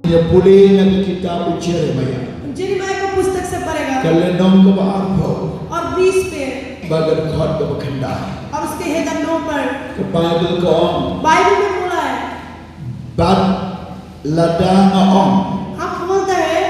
Ya boleh nak kita ujar Jeremiah. Jeremiah को पुस्तक से पढ़ेगा Kalau nom ke apa? और 20 पे Bagai khot ke berkenda. और उसके हेडर 9 पर Kepada kau, बाइबल में बोला है bad ladang ong. हम बोलते हैं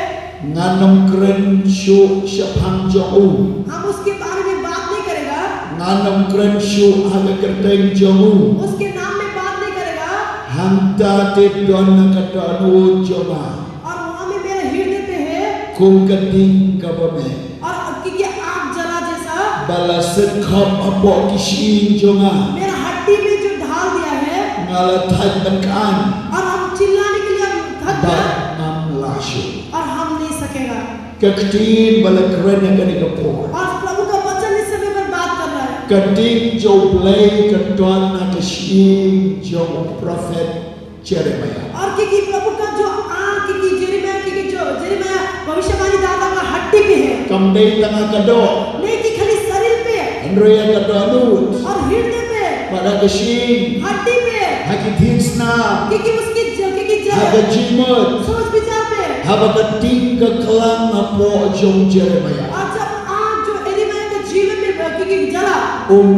Nganom keren syu syapang jauh. हम उसके बारे में बात नहीं करेगा Nganom keren syu haga kerteng jauh. उसके नाम में बात नहीं करेगा Hanta tedon kata nu joma. और वहाँ में मेरे हृदय पे है Kum keting kabame. और क्योंकि आग जला जैसा Balasan khop apa kishin jonga. मेरा हड्डी में जो ढाल दिया है Ngalatai benkaan. और हम चिल्लाने के लिए हम थक Bad गए nam lasyu. और हम नहीं सकेगा Keketin bala keren yang kena kepor. और प्रभु का वचन इस समय पर बात कर रहा है Keting jauh play ketuan nak kishin jauh prophet Jeremiah. और क्योंकि प्रभु का जो आग क्योंकि जेरेमाया भविष्यवाणी दाता का हड्डी पे है Kamdei tengah kedok. नहीं कि खाली शरीर पे Andrea kedok nut. और हृदय पे Pada kishin. हड्डी पे Haki tinsna. क्योंकि उसकी Haga jimut. सोच विचार पे Haba keting kekelang apa jauh Jeremiah. और जब आग जो जेरेमाया के जीवन में क्योंकि जला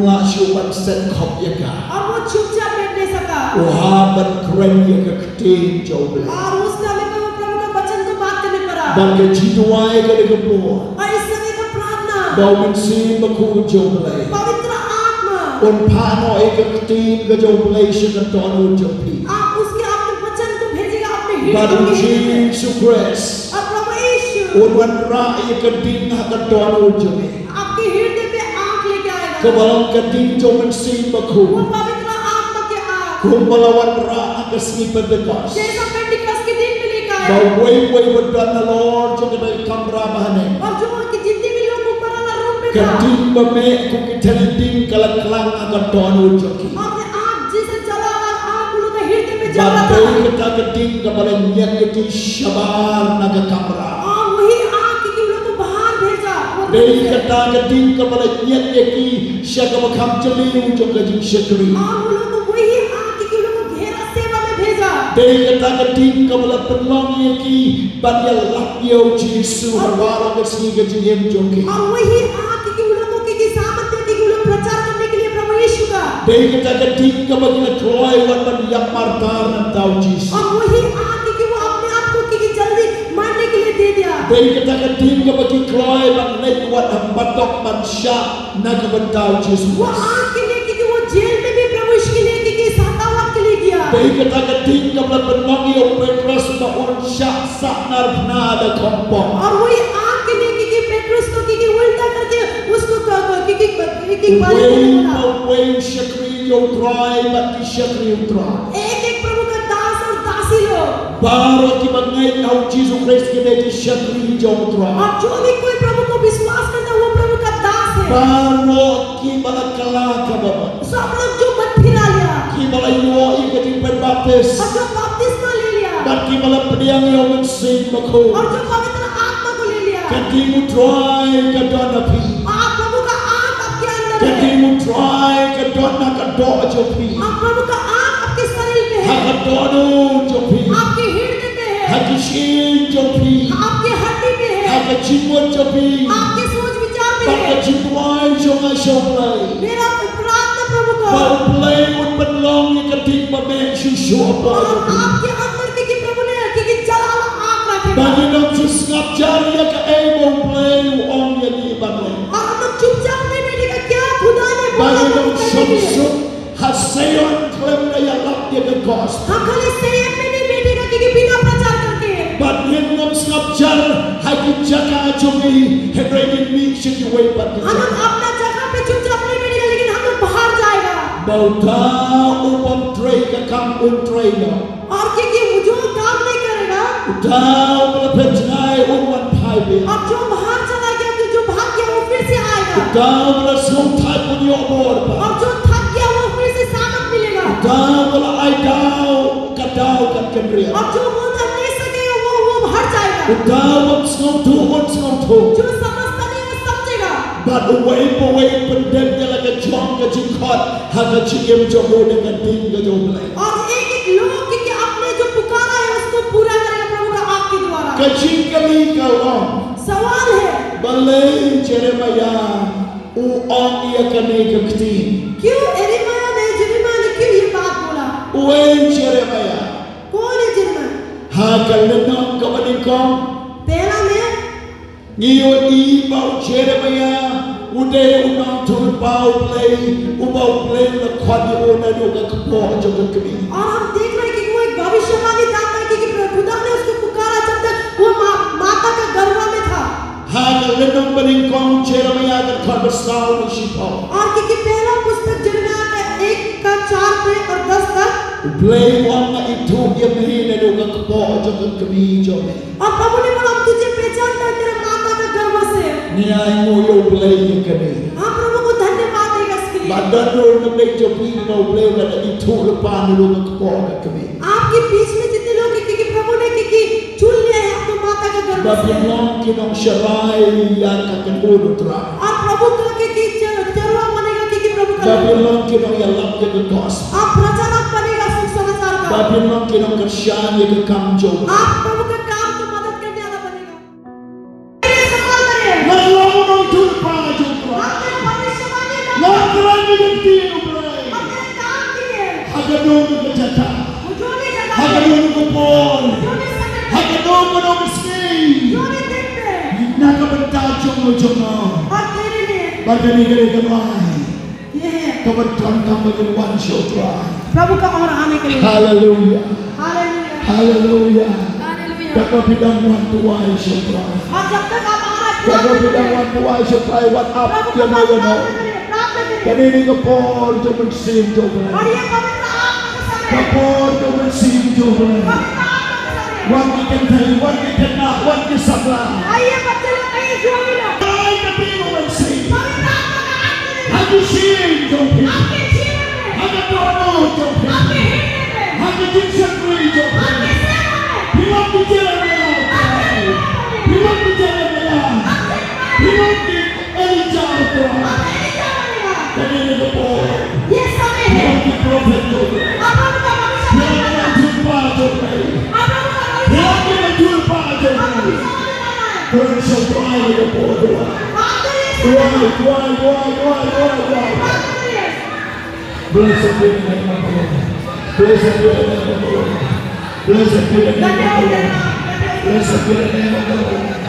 Lasyu bansen khop yaga. और वो चुपचाप बैठ नहीं सका Uhaban keren yang keketin jauh play. और उस समय पर वो प्रभु का वचन को बात करने पड़ा Bangga jiduai kena kepor. और इस समय का प्रार्थना Bau mensi baku jauh play. पवित्र आत्मा On pano keketin ke jauh play seketon ujopi. आप उसके अपने वचन को भेजेगा अपने Baru हृदय में Jesus Christ. और प्रभु यीशु On wan rai keketin keketon ujopi. आपके हृदय पे आग लेके आएगा Kebalang keketin jauh mensi baku. वो पवित्र आत्मा के आग Kumbalawan ra akasni pentecost. जैसा पेंटिकॉस्ट के दिन में लेके आया Bau way berdan the Lord jauh dari kamera bahane. और जो उनके जितने भी लोग ऊपर वाला रूम में था Keketin bame kukitelitin kelang-kelang keketon ujopi. और ये आग जैसे जला और आग उन लोगों के हृदय में जल रहा Bantai था kita keting kepada nyat keti syabar naga kamera. और वही आग क्योंकि उन लोगों को बाहर भेजा वो Dari kata keting kepada nyat keti syaka makam celi ujung kajing syakri. और उन लोगों को वही आग क्योंकि उन लोगों को घेरा सेवा में भेजा Dari kata keting kepada penolong yaki banyak lapyo Yesus harwara kesini kajing hem jongki. और वही आग क्योंकि उन लोगों की सामर्थ्य क्योंकि उन लोग प्रचार करने के लिए प्रभु यीशु का Dari kata keting kepada keloi wan banyak martar nan tahu Yesus. और वही आग क्योंकि वो अपने आप को क्योंकि जल्दी मारने के लिए दे दिया Dari kata keting kepada keloi ban lek wan batok ban syak naga bentau Yesus. वो आग के लिए क्योंकि वो जेल में भी प्रभु यीशु के लिए क्योंकि सातावाद के लिए गया Dari kata keting kepada penolong yang Petrus baun syak saknar nada kompong. और वही आग के लिए क्योंकि पेट्रोस को क्योंकि उल्टा करके उसको क्योंकि Way syakri yang try bati syakri yang try. एक प्रभु का दास और दासी लोग Baru kita mengenai tahu Yesus Kristus kita di syakri yang try. और जो भी कोई प्रभु को विश्वास करता है वो प्रभु का दास है Baru kita kalah kababa. सब लोग जो मत फिरा लिया Kita yo ikut berbaptis. और जो बपतिस्मा ले लिया Dan kita pediang yang mensin baku. और जो पवित्र आत्मा को ले लिया Kita try ke donapi. आप प्रभु का आग आपके अंदर है Kita try ke dona ke doa jopi. आप प्रभु का आग आपके शरीर में है Hak doa jopi. आपके हृदय में है Hak shin jopi. आपके हड्डी में है Hak jimut jopi. आपके सोच विचार में Hak है jimuai jonga shomai. मेरा प्रार्थना प्रभु को Bau play un penlong yang keting babe susu apa. और आपके अंदर की प्रभु ने कि जला आग रखेगा Bagi dong susngap jari ya ke bau play on yang di babe. और हम लोग चुपचाप नहीं बैठेगा क्या खुदा ने बोला Bagi तो dong करने के लिए sumsum hasayon klem daya lap dia ke kos. हम खाली संयम में नहीं बैठेगा क्योंकि बिना प्रचार करके Bagi dong sngap jar hagi jaga jongi hebrein mi shiki way हम bagi. लोग अपना जगह पे चुपचाप नहीं बैठेगा लेकिन हम लोग बाहर जाएगा Bau ta upam tray ke kam un tray no. और क्योंकि वो जो काम नहीं करेगा Tahu melepetnai un wan pai be. और जो बाहर चला गया तो जो भाग गया वो फिर से आएगा Tahu melasung thai pun yo bor ba. और जो थक गया वो फिर से सामत मिलेगा Tahu mela ai dau kadau kat kendria. और जो बोलता नहीं सकेगा वो बाहर जाएगा Tahu ngom tu. जो समझता नहीं वो समझेगा But away pendem dia lagi jong ke jingkot haga ciem jomo dengan ting ke jomlai. और एक लोग कि अपने जो पुकारा है उसको पूरा करेगा प्रभु का Malay Jeremiah uong ia kane kakti. क्यों यिर्मयाह ने क्यों ये बात बोला? Uwen Jeremiah. कौन है यिर्मयाह? Ha kalendong kabanikong. पहला में Ngiyo ibau Jeremiah ude unang tulbau play la khwadi ona doga kapo joga kami. और हम देख रहे हैं कि वो एक भविष्यवाणी दाता है कि खुदा ने उसको पुकारा जब तक वो माता का गर्भ में था। Ha kalendong banikong Jeremiah ka khwabasau usipaw. और क्योंकि पहला पुस्तक यिर्मयाह का 1:4 और 10 तक Play one na itu dia mahina doga kapo joga kami joga. और प्रभु ने बोला हम तुझे पहचानता है तेरे माता का गर्भ से। Niya mo yo play kami. हाँ प्रभु को धन्यवाद देगा इसके लिए। Badan do na make jo pin no play na itu lepan doga kapo kami. आपके बीच में जितने लोग हैं क्योंकि प्रभु ने क्योंकि चुन लिया है आपको माता का गर्भ से। Babylon kinong sharai yang akan unutra. और प्रभु का क्योंकि चरवा बनेगा क्योंकि प्रभु का Babylon kinong yalap ke gospel. आप प्रचारक बनेगा सुसमाचार का। Babylon kinong kersyan yang kamjo. आप प्रभु का काम को मदद करने वाला बनेगा। ये सफल करिए। Nalong nong tulpa jumpa. आपने भविष्यवाणी का Nalong nagti ublay. अपने काम किए। Hagadong kajata. जो भी जगह Hagadong kupon. जो भी समय Hagadong kanong miskin. जो भी दिन पे Nakabantad jomo. और तेरे लिए Bagani gani kamay. ये है Kabantuan kamagan one shot try. प्रभु का और आने के लिए। Hallelujah. Hallelujah Hallelujah. Hallelujah. Dapat bidang one to one shot try. और जब तक आप हमारा Dapat bidang one to one shot try. What up? प्रभु Yan का na yan o. प्रार्थना करिए। Kanini ka por jo magsim jo और ba. ये पवित्र आत्मा का समय है। Kapor jo magsim jo ba. पवित्र आत्मा का समय है। One can tell, one can not, one can sabla. आइए बच्चे लोग आइए जो भी लोग Ay kapino magsim. पवित्र आत्मा का आत्मा में Hagisim jo ba. आपके जीवन में Hagatono jo ba. आपके हृदय में Hagajinshakri jo ba. आपके सेवा में Pilak di jalan ya. Pilak di jalan ya. Pilak di Elijah jo. Kanini ka por. ये समय है Pilak di prophet jo ba. आप प्रभु का भविष्यवाणी Pilak di tulpa jo ba. आप प्रभु का Pilak di tulpa jo ba. भविष्यवाणी करना है Kung sa tuay ka por. आप तो ये Tuay. बात करिए Blessed be the name of the Lord. Blessed be the name of the Lord. Blessed be the name of the Lord. Blessed be the name of the Lord.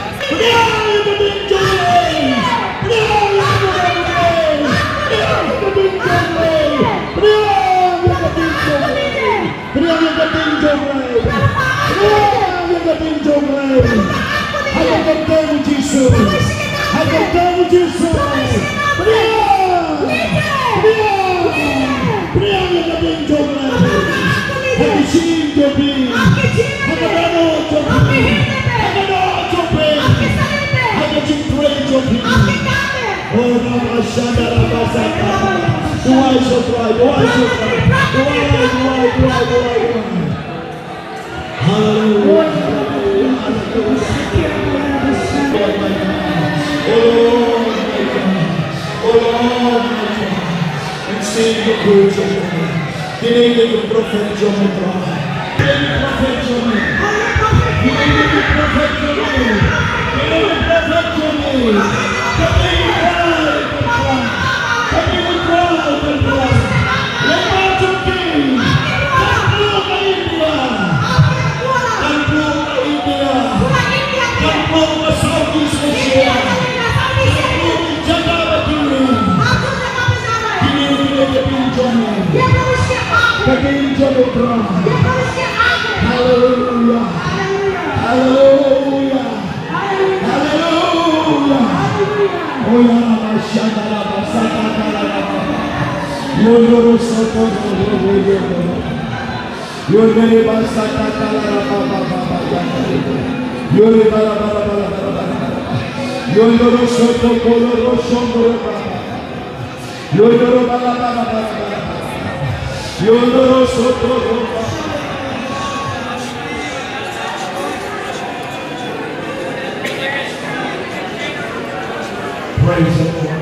आपके जीवन में आपके हृदय में आपके समय में आपके काम में Oh, Rama Shanda Rama Saka. Do I so try? Do I so try? Hallelujah. Oh Lord, and sing the praise of God. Dinigin the prophet Jometra. Dinigin the prophet Jometra. Dinigin the prophet Jometra. Dinigin the prophet Jometra. Hallelujah. Hallelujah. Hallelujah. Oh ya Shanda Rama Saka Rama. Yoro Soto Yoro Basaka Rama. Yoro Bala. Yoro Soto Yoro Soto. Yoro Bala. Yoro Soto. Praise the Lord.